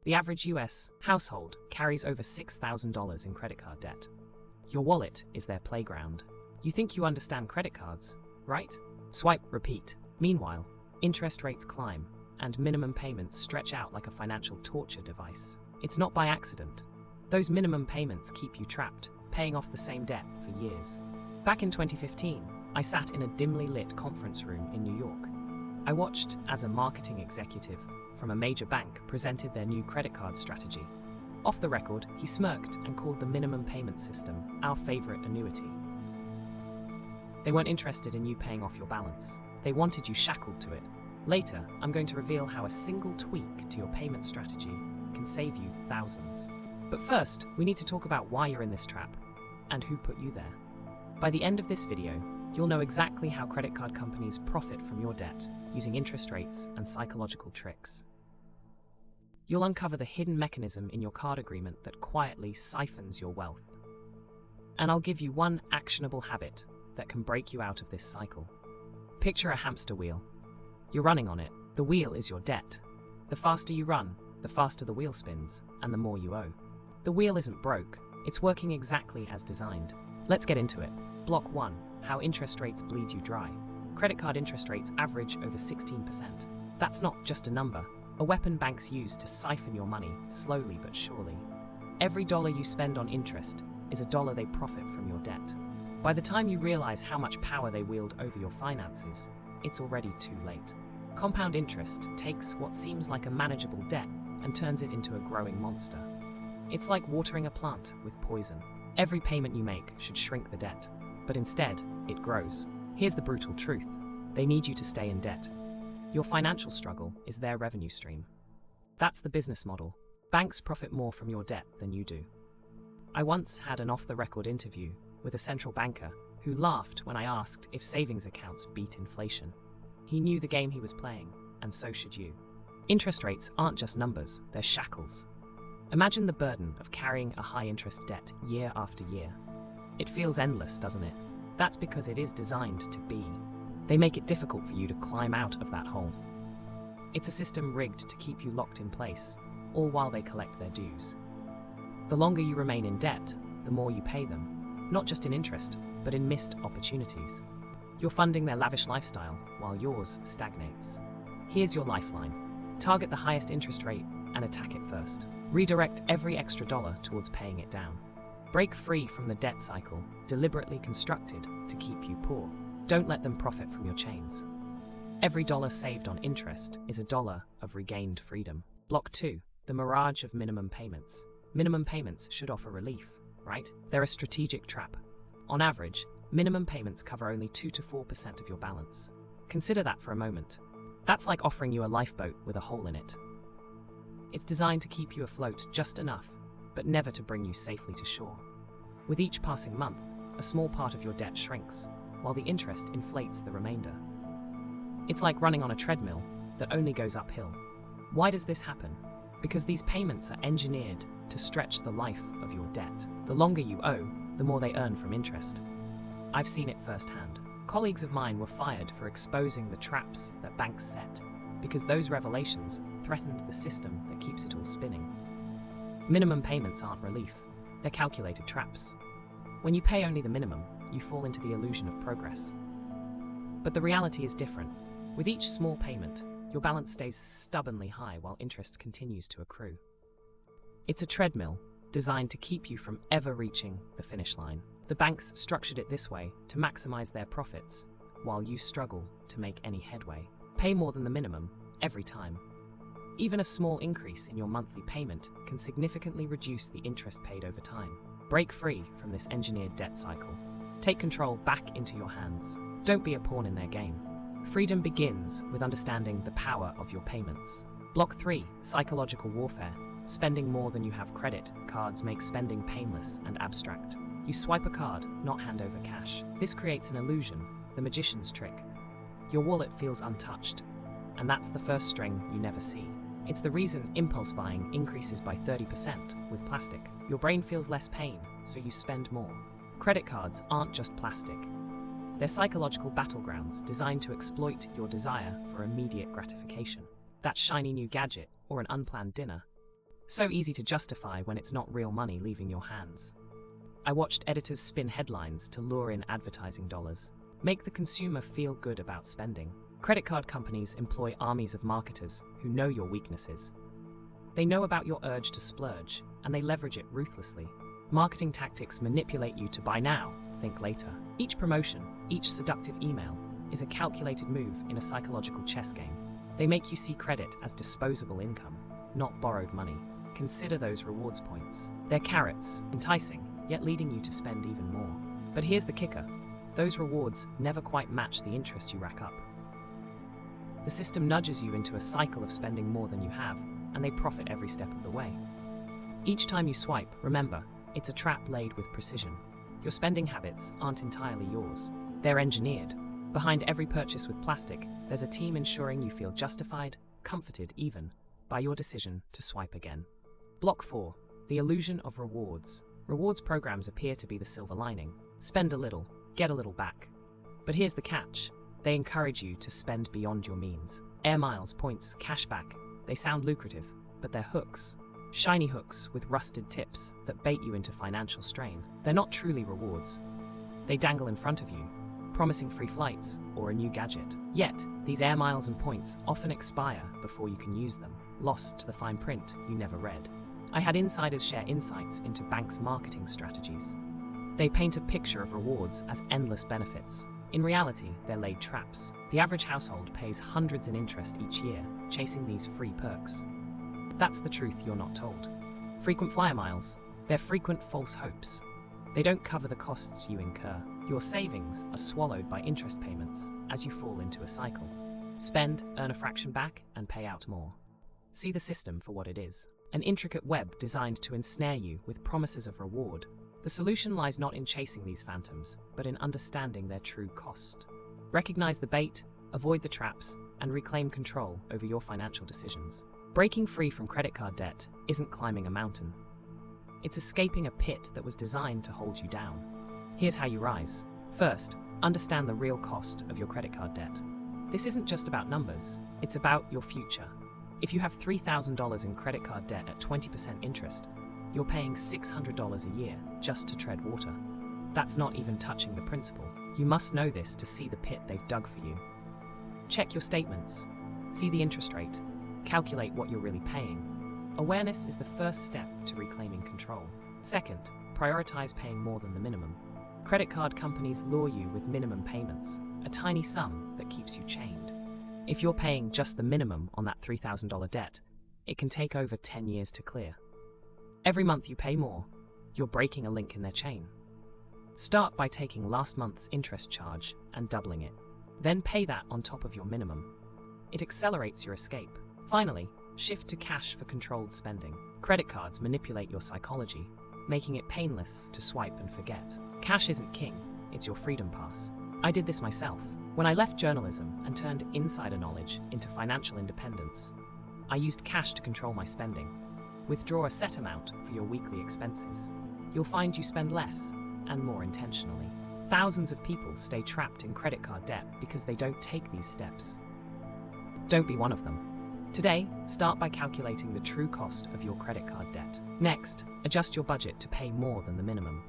The average US household carries over $6,000 in credit card debt. Your wallet is their playground. You think you understand credit cards, right? Swipe, repeat. Meanwhile, interest rates climb, and minimum payments stretch out like a financial torture device. It's not by accident. Those minimum payments keep you trapped, paying off the same debt for years. Back in 2015, I sat in a dimly lit conference room in New York. I watched as a marketing executive from a major bank presented their new credit card strategy. Off the record, he smirked and called the minimum payment system our favorite annuity. They weren't interested in you paying off your balance. They wanted you shackled to it. Later, I'm going to reveal how a single tweak to your payment strategy can save you thousands. But first, we need to talk about why you're in this trap and who put you there. By the end of this video, you'll know exactly how credit card companies profit from your debt using interest rates and psychological tricks. You'll uncover the hidden mechanism in your card agreement that quietly siphons your wealth. And I'll give you one actionable habit that can break you out of this cycle. Picture a hamster wheel. You're running on it. The wheel is your debt. The faster you run, the faster the wheel spins, and the more you owe. The wheel isn't broke. It's working exactly as designed. Let's get into it. Block 1. How interest rates bleed you dry. Credit card interest rates average over 16%. That's not just a number. A weapon banks use to siphon your money, slowly but surely. Every dollar you spend on interest is a dollar they profit from your debt. By the time you realize how much power they wield over your finances, it's already too late. Compound interest takes what seems like a manageable debt and turns it into a growing monster. It's like watering a plant with poison. Every payment you make should shrink the debt, but instead, it grows. Here's the brutal truth. They need you to stay in debt. Your financial struggle is their revenue stream. That's the business model. Banks profit more from your debt than you do. I once had an off-the-record interview with a central banker who laughed when I asked if savings accounts beat inflation. He knew the game he was playing, and so should you. Interest rates aren't just numbers, they're shackles. Imagine the burden of carrying a high-interest debt year after year. It feels endless, doesn't it? That's because it is designed to be. They make it difficult for you to climb out of that hole. It's a system rigged to keep you locked in place, all while they collect their dues. The longer you remain in debt, the more you pay them, not just in interest, but in missed opportunities. You're funding their lavish lifestyle while yours stagnates. Here's your lifeline. Target the highest interest rate and attack it first. Redirect every extra dollar towards paying it down. Break free from the debt cycle, deliberately constructed to keep you poor. Don't let them profit from your chains. Every dollar saved on interest is a dollar of regained freedom. Block 2. The mirage of minimum payments. Minimum payments should offer relief, right? They're a strategic trap. On average, minimum payments cover only 2 to 4% of your balance. Consider that for a moment. That's like offering you a lifeboat with a hole in it. It's designed to keep you afloat just enough, but never to bring you safely to shore. With each passing month, a small part of your debt shrinks, while the interest inflates the remainder. It's like running on a treadmill that only goes uphill. Why does this happen? Because these payments are engineered to stretch the life of your debt. The longer you owe, the more they earn from interest. I've seen it firsthand. Colleagues of mine were fired for exposing the traps that banks set, because those revelations threatened the system that keeps it all spinning. Minimum payments aren't relief, they're calculated traps. When you pay only the minimum, you fall into the illusion of progress. But the reality is different. With each small payment, your balance stays stubbornly high while interest continues to accrue. It's a treadmill designed to keep you from ever reaching the finish line. The banks structured it this way to maximize their profits, while you struggle to make any headway. Pay more than the minimum every time. Even a small increase in your monthly payment can significantly reduce the interest paid over time. Break free from this engineered debt cycle. Take control back into your hands. Don't be a pawn in their game. Freedom begins with understanding the power of your payments. Block 3. Psychological warfare. Spending more than you have credit cards make spending painless and abstract. You swipe a card, not hand over cash. This creates an illusion, the magician's trick. Your wallet feels untouched, and that's the first string you never see. It's the reason impulse buying increases by 30% with plastic. Your brain feels less pain, so you spend more. Credit cards aren't just plastic. They're psychological battlegrounds designed to exploit your desire for immediate gratification. That shiny new gadget or an unplanned dinner. So easy to justify when it's not real money leaving your hands. I watched editors spin headlines to lure in advertising dollars, make the consumer feel good about spending. Credit card companies employ armies of marketers who know your weaknesses. They know about your urge to splurge, and they leverage it ruthlessly. Marketing tactics manipulate you to buy now, think later. Each promotion, each seductive email, is a calculated move in a psychological chess game. They make you see credit as disposable income, not borrowed money. Consider those rewards points. They're carrots, enticing, yet leading you to spend even more. But here's the kicker. Those rewards never quite match the interest you rack up. The system nudges you into a cycle of spending more than you have, and they profit every step of the way. Each time you swipe, remember, it's a trap laid with precision. Your spending habits aren't entirely yours. They're engineered. Behind every purchase with plastic, there's a team ensuring you feel justified, comforted even, by your decision to swipe again. Block 4. The illusion of rewards. Rewards programs appear to be the silver lining. Spend a little, get a little back. But here's the catch. They encourage you to spend beyond your means. Air miles, points, cashback. They sound lucrative, but they're hooks. Shiny hooks with rusted tips that bait you into financial strain. They're not truly rewards. They dangle in front of you, promising free flights or a new gadget. Yet, these air miles and points often expire before you can use them, lost to the fine print you never read. I had insiders share insights into banks' marketing strategies. They paint a picture of rewards as endless benefits. In reality, they're laid traps. The average household pays hundreds in interest each year, chasing these free perks. That's the truth you're not told. Frequent flyer miles, they're frequent false hopes. They don't cover the costs you incur. Your savings are swallowed by interest payments as you fall into a cycle. Spend, earn a fraction back, and pay out more. See the system for what it is. An intricate web designed to ensnare you with promises of reward. The solution lies not in chasing these phantoms, but in understanding their true cost. Recognize the bait, avoid the traps, and reclaim control over your financial decisions. Breaking free from credit card debt isn't climbing a mountain. It's escaping a pit that was designed to hold you down. Here's how you rise. First, understand the real cost of your credit card debt. This isn't just about numbers, it's about your future. If you have $3,000 in credit card debt at 20% interest, you're paying $600 a year just to tread water. That's not even touching the principal. You must know this to see the pit they've dug for you. Check your statements. See the interest rate. Calculate what you're really paying. Awareness is the first step to reclaiming control. Second, prioritize paying more than the minimum. Credit card companies lure you with minimum payments, a tiny sum that keeps you chained. If you're paying just the minimum on that $3,000 debt, it can take over 10 years to clear. Every month you pay more, you're breaking a link in their chain. Start by taking last month's interest charge and doubling it. Then pay that on top of your minimum. It accelerates your escape. Finally, shift to cash for controlled spending. Credit cards manipulate your psychology, making it painless to swipe and forget. Cash isn't king, it's your freedom pass. I did this myself. When I left journalism and turned insider knowledge into financial independence, I used cash to control my spending. Withdraw a set amount for your weekly expenses. You'll find you spend less and more intentionally. Thousands of people stay trapped in credit card debt because they don't take these steps. Don't be one of them. Today, start by calculating the true cost of your credit card debt. Next, adjust your budget to pay more than the minimum.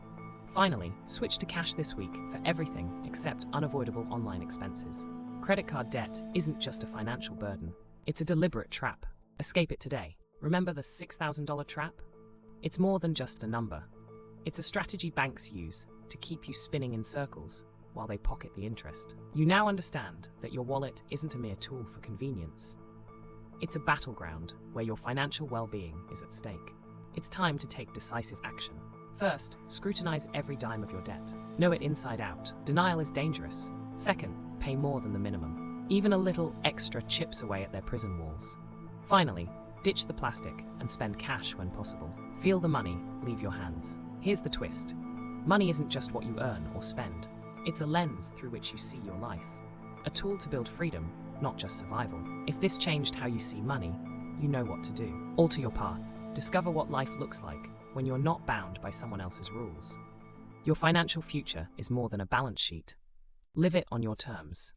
Finally, switch to cash this week for everything except unavoidable online expenses. Credit card debt isn't just a financial burden, it's a deliberate trap. Escape it today. Remember the $6,000 trap? It's more than just a number. It's a strategy banks use to keep you spinning in circles while they pocket the interest. You now understand that your wallet isn't a mere tool for convenience. It's a battleground where your financial well-being is at stake. It's time to take decisive action. First, scrutinize every dime of your debt. Know it inside out. Denial is dangerous. Second, pay more than the minimum. Even a little extra chips away at their prison walls. Finally, ditch the plastic and spend cash when possible. Feel the money leave your hands. Here's the twist. Money isn't just what you earn or spend. It's a lens through which you see your life. A tool to build freedom, not just survival. If this changed how you see money, you know what to do. Alter your path. Discover what life looks like when you're not bound by someone else's rules. Your financial future is more than a balance sheet. Live it on your terms.